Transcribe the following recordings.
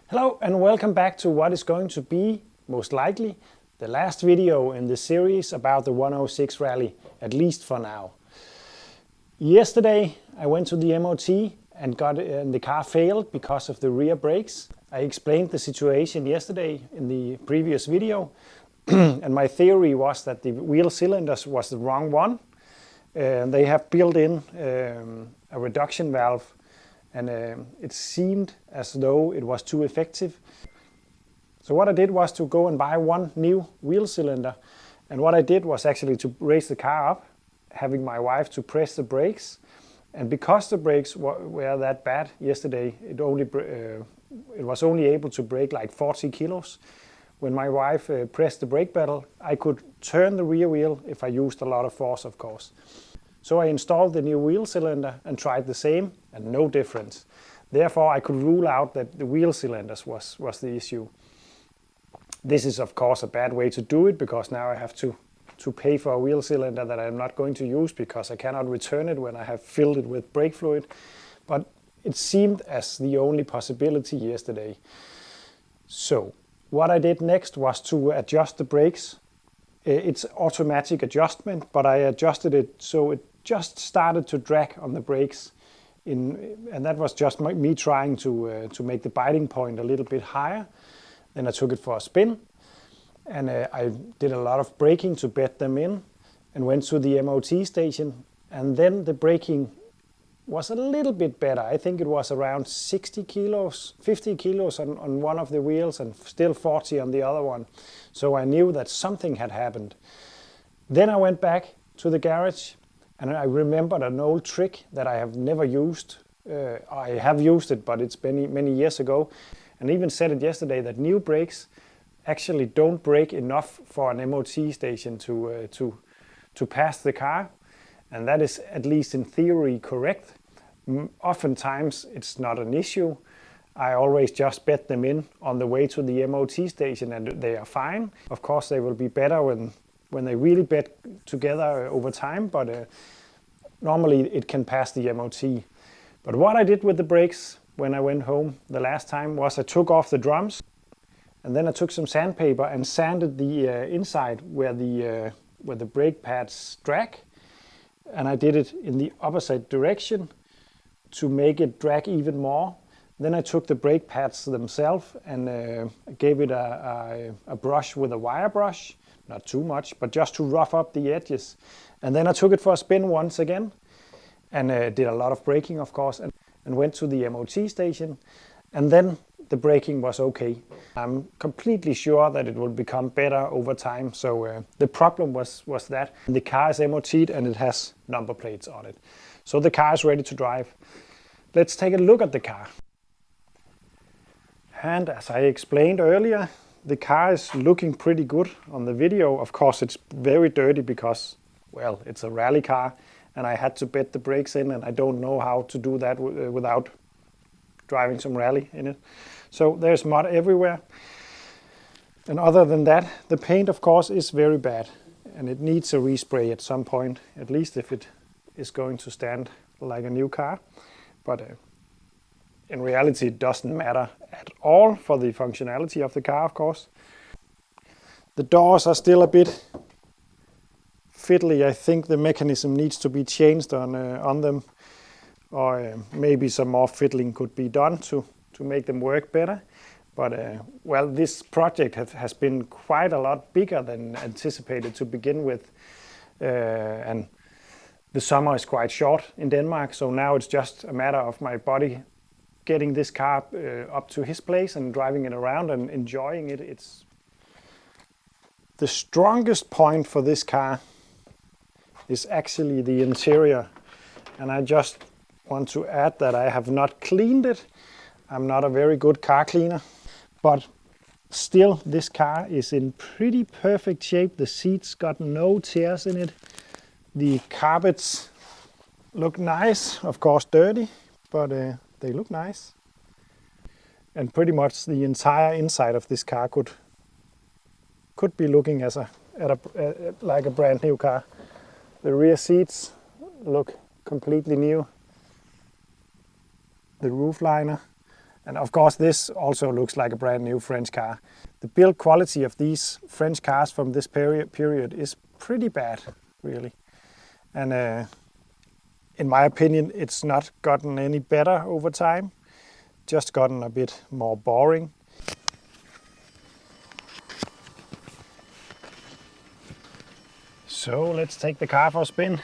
Hello and welcome back to what is going to be, most likely, the last video in the series about the 106 Rallye, at least for now. Yesterday I went to the MOT and the car failed because of the rear brakes. I explained the situation yesterday in the previous video and my theory was that the wheel cylinders was the wrong one. They have built in a reduction valve, and it seemed as though it was too effective. So what I did was to go and buy one new wheel cylinder, and what I did was actually to raise the car up, having my wife to press the brakes. And because the brakes were that bad yesterday, it was only able to brake like 40 kilos. When my wife pressed the brake pedal, I could turn the rear wheel if I used a lot of force, of course. So I installed the new wheel cylinder and tried the same, and no difference. Therefore, I could rule out that the wheel cylinders was the issue. This is of course a bad way to do it, because now I have to pay for a wheel cylinder that I'm not going to use because I cannot return it when I have filled it with brake fluid. But it seemed as the only possibility yesterday. So what I did next was to adjust the brakes. It's automatic adjustment, but I adjusted it so it just started to drag on the brakes, and that was just me trying to make the biting point a little bit higher. Then I took it for a spin, and I did a lot of braking to bed them in, and went to the MOT station, and then the braking was a little bit better. I think it was around 60 kilos, 50 kilos on one of the wheels and still 40 on the other one. So I knew that something had happened. Then I went back to the garage and I remembered an old trick that I have never used. I have used it, but it's many years ago. And even said it yesterday that new brakes actually don't brake enough for an MOT station to pass the car. And that is, at least in theory, correct. Oftentimes it's not an issue. I always just bed them in on the way to the MOT station and they are fine. Of course they will be better when they really bed together over time, but normally it can pass the MOT. But what I did with the brakes when I went home the last time was I took off the drums, and then I took some sandpaper and sanded the inside where the brake pads drag. And I did it in the opposite direction to make it drag even more. Then I took the brake pads themselves and gave it a brush with a wire brush, not too much, but just to rough up the edges. And then I took it for a spin once again and did a lot of braking, of course, and went to the MOT station. And then the braking was okay. I'm completely sure that it will become better over time. So the problem was that the car is MOT'd and it has number plates on it. So the car is ready to drive. Let's take a look at the car. And as I explained earlier, the car is looking pretty good on the video. Of course it's very dirty because, well, it's a rally car and I had to bed the brakes in, and I don't know how to do that without driving some rally in it. So there's mud everywhere. And other than that, the paint of course is very bad and it needs a respray at some point, at least if it is going to stand like a new car. But in reality it doesn't matter at all for the functionality of the car, of course. The doors are still a bit fiddly. I think the mechanism needs to be changed on them, or maybe some more fiddling could be done to make them work better. But well, this project has been quite a lot bigger than anticipated to begin with, and the summer is quite short in Denmark, so now it's just a matter of my buddy getting this car up to his place and driving it around and enjoying it. It's the strongest point for this car is actually the interior, and I just want to add that I have not cleaned it. I'm not a very good car cleaner, but still this car is in pretty perfect shape. The seats got no tears in it. The carpets look nice, of course dirty, but they look nice. And pretty much the entire inside of this car could be looking like a brand new car. The rear seats look completely new. The roof liner And of course this also looks like a brand new French car. The build quality of these French cars from this period is pretty bad, really. And in my opinion, it's not gotten any better over time, just gotten a bit more boring. So let's take the car for a spin.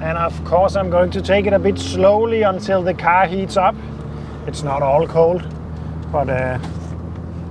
And of course I'm going to take it a bit slowly until the car heats up. It's not all cold, but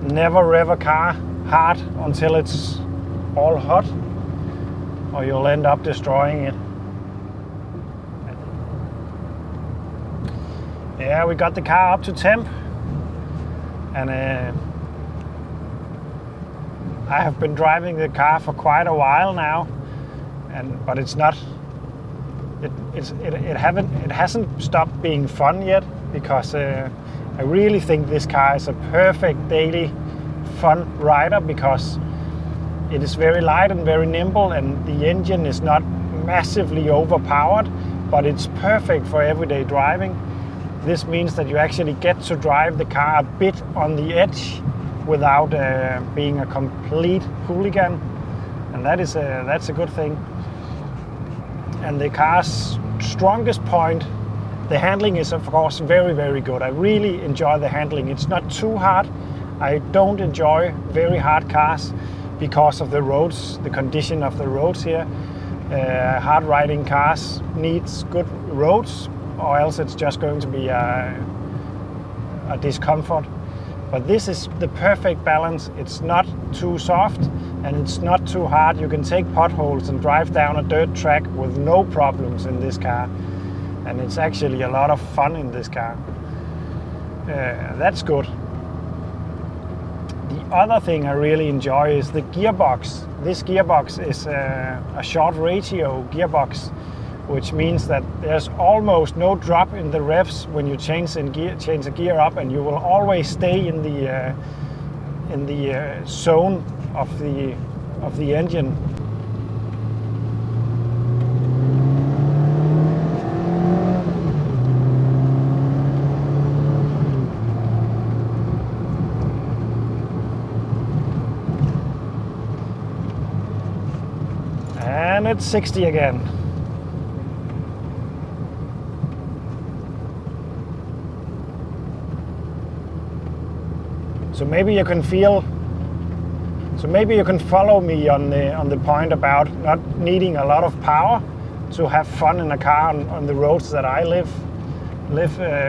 never rev a car hard until it's all hot, or you'll end up destroying it. Yeah, we got the car up to temp, and I have been driving the car for quite a while now, but it's not. It hasn't stopped being fun yet, because I really think this car is a perfect daily fun rider, because it is very light and very nimble, and the engine is not massively overpowered, but it's perfect for everyday driving. This means that you actually get to drive the car a bit on the edge without being a complete hooligan, and that's a good thing. And the car's strongest point, the handling is of course very, very good. I really enjoy the handling. It's not too hard. I don't enjoy very hard cars because of the roads, the condition of the roads here. Hard riding cars needs good roads, or else it's just going to be a discomfort. But this is the perfect balance. It's not too soft and it's not too hard. You can take potholes and drive down a dirt track with no problems in this car. And it's actually a lot of fun in this car. That's good. The other thing I really enjoy is the gearbox. This gearbox is a short ratio gearbox, which means that there's almost no drop in the revs when you change a gear up, and you will always stay in the zone of the engine. And it's 60 again. So maybe you can follow me on the point about not needing a lot of power to have fun in a car on the roads that I live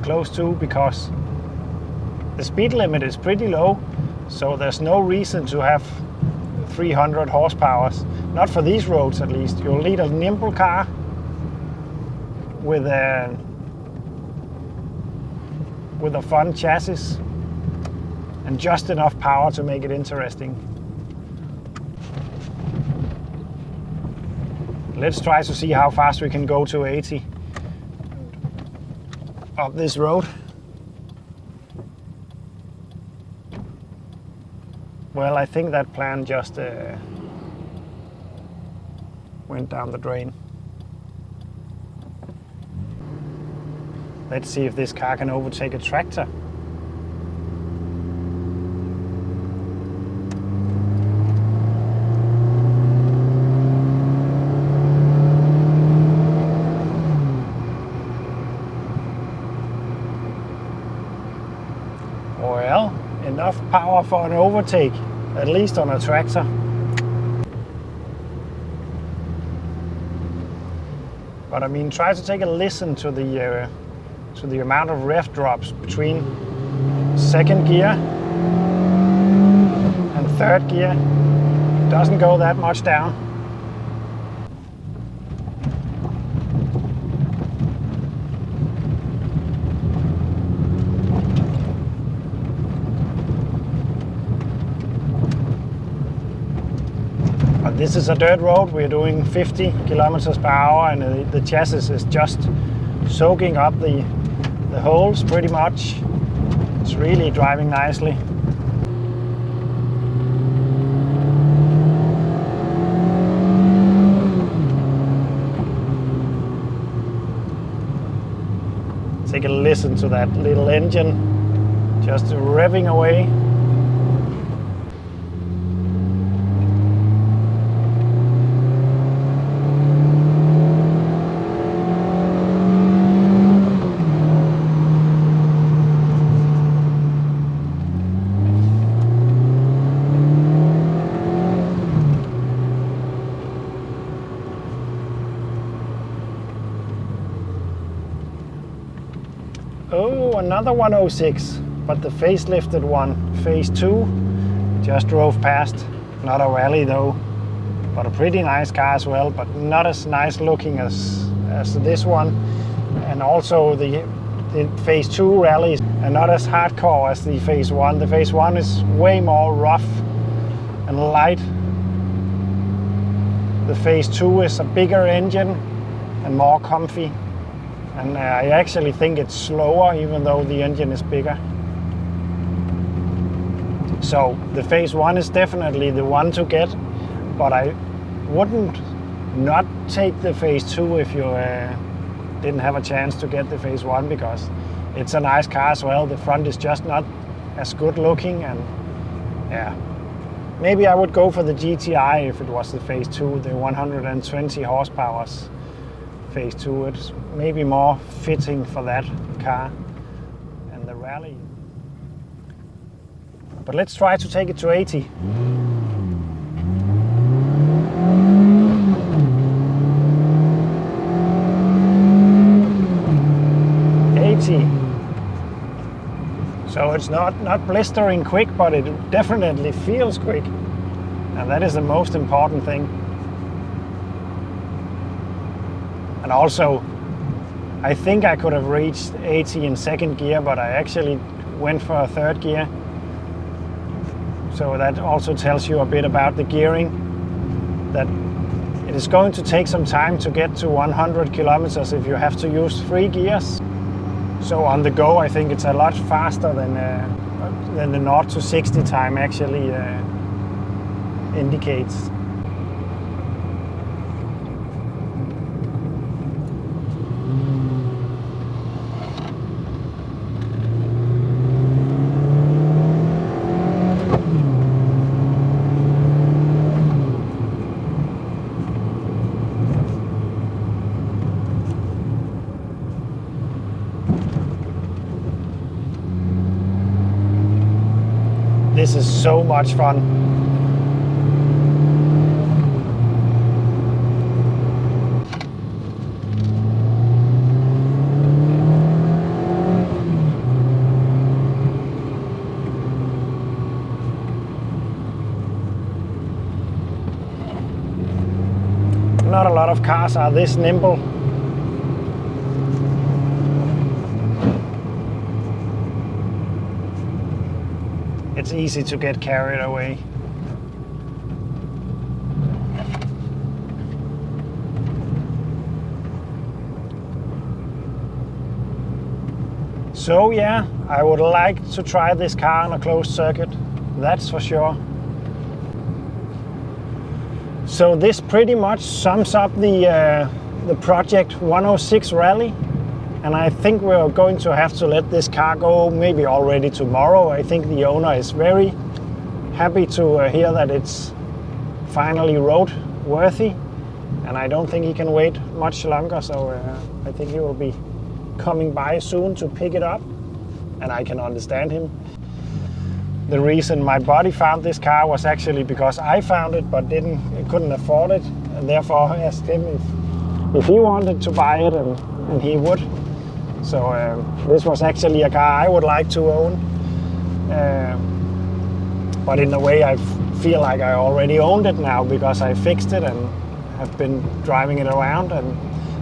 close to, because the speed limit is pretty low, so there's no reason to have 300 horsepower. Not for these roads, at least. You'll need a nimble car with a fun chassis and just enough power to make it interesting. Let's try to see how fast we can go to 80 up this road. Well, I think that plan just went down the drain. Let's see if this car can overtake a tractor. Well, enough power for an overtake, at least on a tractor. But I mean, try to take a listen to the amount of rev drops between second gear and third gear. It doesn't go that much down. This is a dirt road. We're doing 50 kilometers per hour, and the chassis is just soaking up the holes pretty much. It's really driving nicely. Take a listen to that little engine just revving away. Oh, another 106, but the facelifted one, phase 2, just drove past. Not a Rallye though, but a pretty nice car as well, but not as nice looking as this one. And also the phase 2 Rallye are not as hardcore as the phase 1. The phase 1 is way more rough and light. The phase 2 is a bigger engine and more comfy. And I actually think it's slower, even though the engine is bigger. So the phase 1 is definitely the one to get, but I wouldn't not take the phase 2 if you didn't have a chance to get the phase 1, because it's a nice car as well. The front is just not as good looking, and yeah. Maybe I would go for the GTI if it was the phase 2, the 120 horsepower. Phase 2, it's maybe more fitting for that car and the Rallye. But let's try to take it to 80. So it's not blistering quick, but it definitely feels quick, and that is the most important thing. And also, I think I could have reached 80 in second gear, but I actually went for a third gear. So that also tells you a bit about the gearing, that it is going to take some time to get to 100 kilometers if you have to use 3 gears. So on the go, I think it's a lot faster than the 0 to 60 time actually indicates. This is so much fun. Not a lot of cars are this nimble. It's easy to get carried away. So yeah, I would like to try this car on a closed circuit, that's for sure. So this pretty much sums up the Project 106 Rallye. And I think we're going to have to let this car go maybe already tomorrow. I think the owner is very happy to hear that it's finally road worthy. And I don't think he can wait much longer. So I think he will be coming by soon to pick it up. And I can understand him. The reason my buddy found this car was actually because I found it but couldn't afford it. And therefore I asked him if he wanted to buy it, and he would. So this was actually a car I would like to own, but in a way I feel like I already owned it now, because I fixed it and have been driving it around, and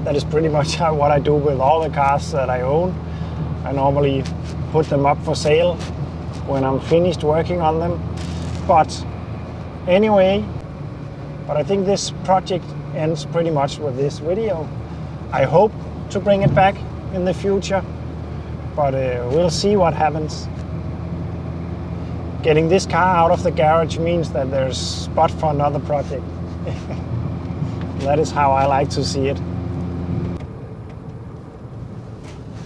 that is pretty much what I do with all the cars that I own. I normally put them up for sale when I'm finished working on them. But anyway, But I think this project ends pretty much with this video. I hope to bring it back in the future, but we'll see what happens. Getting this car out of the garage means that there's spot for another project. That is how I like to see it.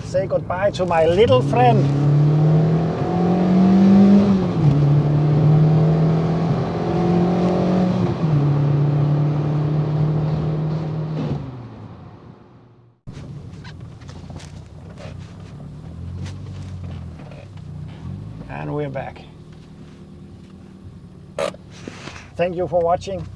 Say goodbye to my little friend. And we're back. Thank you for watching.